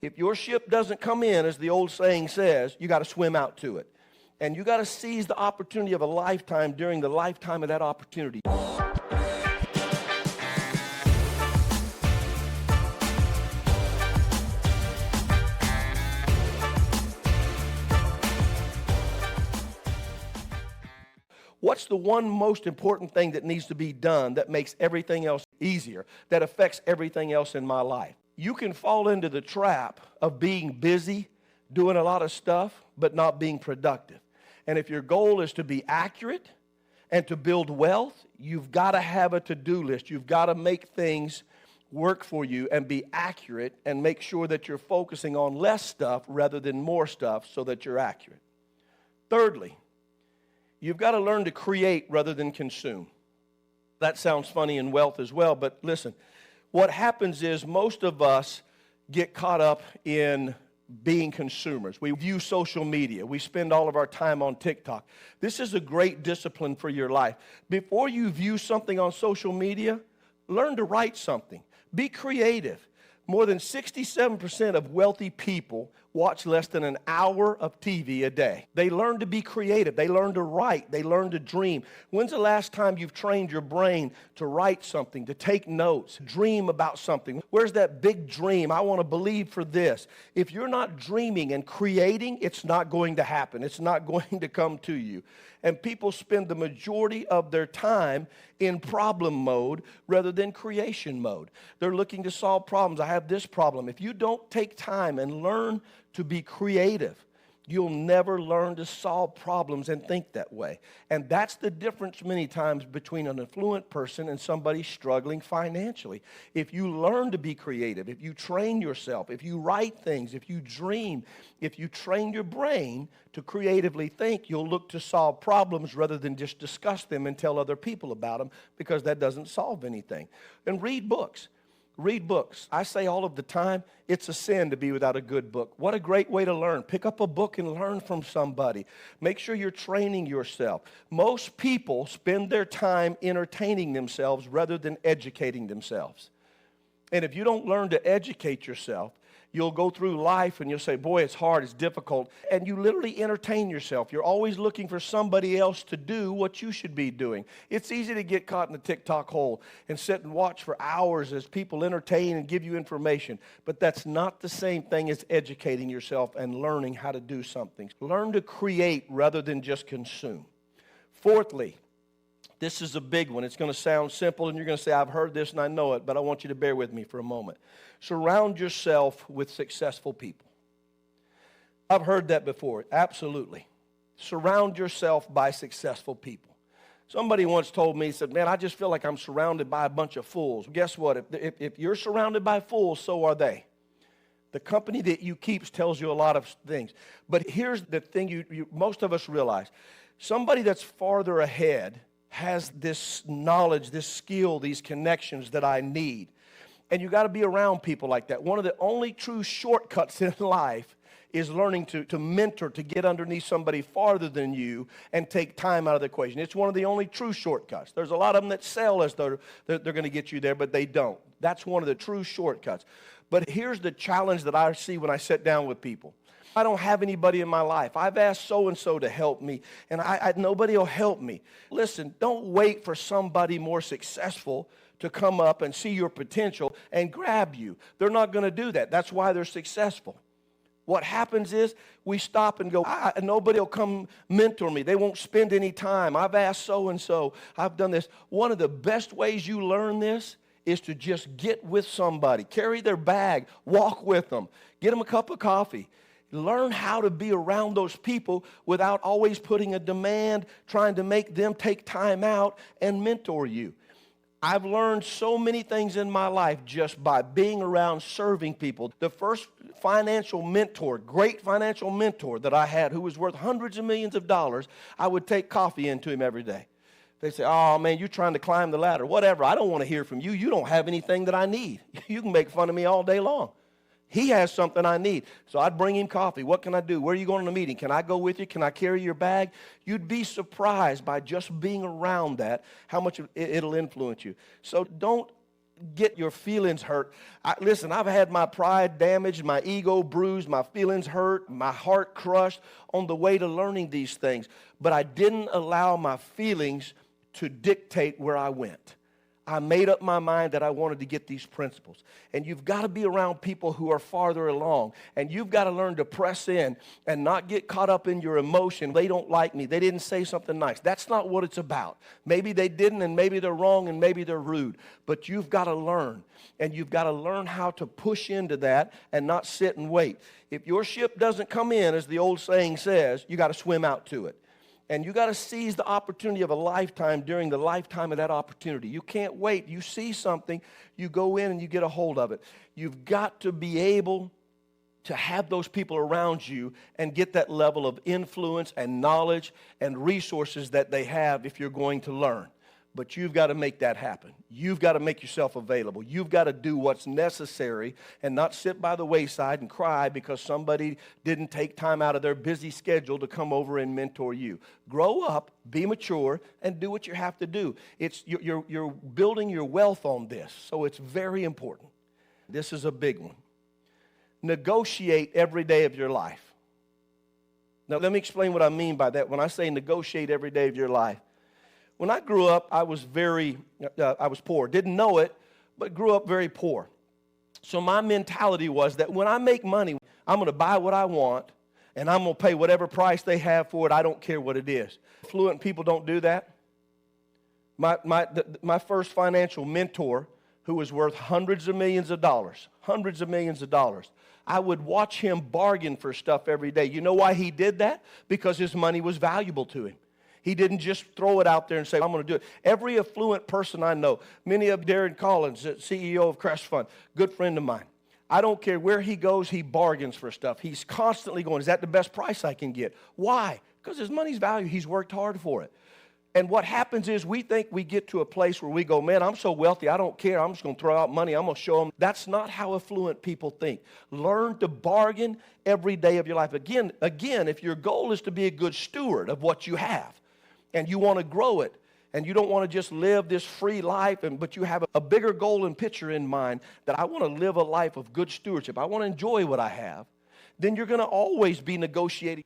If your ship doesn't come in, as the old saying says, you got to swim out to it. And you got to seize the opportunity of a lifetime during the lifetime of that opportunity. What's the one most important thing that needs to be done that makes everything else easier, that affects everything else in my life? You can fall into the trap of being busy, doing a lot of stuff, but not being productive. And if your goal is to be accurate and to build wealth, you've got to have a to-do list. You've got to make things work for you and be accurate and make sure that you're focusing on less stuff rather than more stuff so that you're accurate. Thirdly, you've got to learn to create rather than consume. That sounds funny in wealth as well, but listen, what happens is most of us get caught up in being consumers. We view social media. We spend all of our time on TikTok. This is a great discipline for your life. Before you view something on social media, learn to write something. Be creative. More than 67% of wealthy people watch less than an hour of TV a day. They learn to be creative. They learn to write. They learn to dream. When's the last time you've trained your brain to write something, to take notes, dream about something? Where's that big dream? I want to believe for this. If you're not dreaming and creating, it's not going to happen. It's not going to come to you. And people spend the majority of their time in problem mode rather than creation mode. They're looking to solve problems. I have this problem. If you don't take time and learn to be creative, you'll never learn to solve problems and think that way. And that's the difference many times between an affluent person and somebody struggling financially. If you learn to be creative, if you train yourself, if you write things, if you dream, if you train your brain to creatively think, you'll look to solve problems rather than just discuss them and tell other people about them, because that doesn't solve anything. And read books. Read books. I say all of the time, it's a sin to be without a good book. What a great way to learn. Pick up a book and learn from somebody. Make sure you're training yourself. Most people spend their time entertaining themselves rather than educating themselves. And if you don't learn to educate yourself, you'll go through life and you'll say, boy, it's hard, it's difficult. And you literally entertain yourself. You're always looking for somebody else to do what you should be doing. It's easy to get caught in the TikTok hole and sit and watch for hours as people entertain and give you information. But that's not the same thing as educating yourself and learning how to do something. Learn to create rather than just consume. Fourthly, this is a big one. It's going to sound simple, and you're going to say, I've heard this and I know it, but I want you to bear with me for a moment. Surround yourself with successful people. I've heard that before. Absolutely. Surround yourself by successful people. Somebody once told me, he said, man, I just feel like I'm surrounded by a bunch of fools. Guess what? If you're surrounded by fools, so are they. The company that you keep tells you a lot of things. But here's the thing most of us realize. Somebody that's farther ahead has this knowledge, this skill, these connections that I need. And you got to be around people like that. One of the only true shortcuts in life is learning to mentor, to get underneath somebody farther than you and take time out of the equation. It's one of the only true shortcuts. There's a lot of them that sell as though they're going to get you there, but they don't. That's one of the true shortcuts. But here's the challenge that I see when I sit down with people. I don't have anybody in my life. I've asked so-and-so to help me, and nobody will help me. Listen, don't wait for somebody more successful to come up and see your potential and grab you. They're not going to do that. That's why they're successful. What happens is we stop and go, nobody will come mentor me. They won't spend any time. I've asked so-and-so. I've done this. One of the best ways you learn this is to just get with somebody. Carry their bag. Walk with them. Get them a cup of coffee. Learn how to be around those people without always putting a demand, trying to make them take time out and mentor you. I've learned so many things in my life just by being around serving people. The first financial mentor, great financial mentor that I had, who was worth hundreds of millions of dollars, I would take coffee into him every day. They say, oh, man, you're trying to climb the ladder. Whatever, I don't want to hear from you. You don't have anything that I need. You can make fun of me all day long. He has something I need. So I'd bring him coffee. What can I do? Where are you going to a meeting? Can I go with you? Can I carry your bag? You'd be surprised by just being around that, how much it'll influence you. So don't get your feelings hurt. Listen, I've had my pride damaged, my ego bruised, my feelings hurt, my heart crushed on the way to learning these things. But I didn't allow my feelings to dictate where I went. I made up my mind that I wanted to get these principles. And you've got to be around people who are farther along. And you've got to learn to press in and not get caught up in your emotion. They don't like me. They didn't say something nice. That's not what it's about. Maybe they didn't, and maybe they're wrong, and maybe they're rude. But you've got to learn. And you've got to learn how to push into that and not sit and wait. If your ship doesn't come in, as the old saying says, you got to swim out to it. And you got to seize the opportunity of a lifetime during the lifetime of that opportunity. You can't wait. You see something, you go in and you get a hold of it. You've got to be able to have those people around you and get that level of influence and knowledge and resources that they have if you're going to learn. But you've got to make that happen. You've got to make yourself available. You've got to do what's necessary and not sit by the wayside and cry because somebody didn't take time out of their busy schedule to come over and mentor you. Grow up, be mature, and do what you have to do. You're building your wealth on this, so it's very important. This is a big one. Negotiate every day of your life. Now, let me explain what I mean by that when I say negotiate every day of your life. When I grew up, I was poor. Didn't know it, but grew up very poor. So my mentality was that when I make money, I'm going to buy what I want, and I'm going to pay whatever price they have for it. I don't care what it is. Affluent people don't do that. My first financial mentor, who was worth hundreds of millions of dollars, I would watch him bargain for stuff every day. You know why he did that? Because his money was valuable to him. He didn't just throw it out there and say, I'm going to do it. Every affluent person I know, many of Darren Collins, CEO of Crest Fund, good friend of mine. I don't care where he goes, he bargains for stuff. He's constantly going, is that the best price I can get? Why? Because his money's value. He's worked hard for it. And what happens is we think we get to a place where we go, man, I'm so wealthy, I don't care. I'm just going to throw out money. I'm going to show them. That's not how affluent people think. Learn to bargain every day of your life. Again, if your goal is to be a good steward of what you have, and you want to grow it, and you don't want to just live this free life, but you have a bigger goal and picture in mind that I want to live a life of good stewardship, I want to enjoy what I have, then you're going to always be negotiating.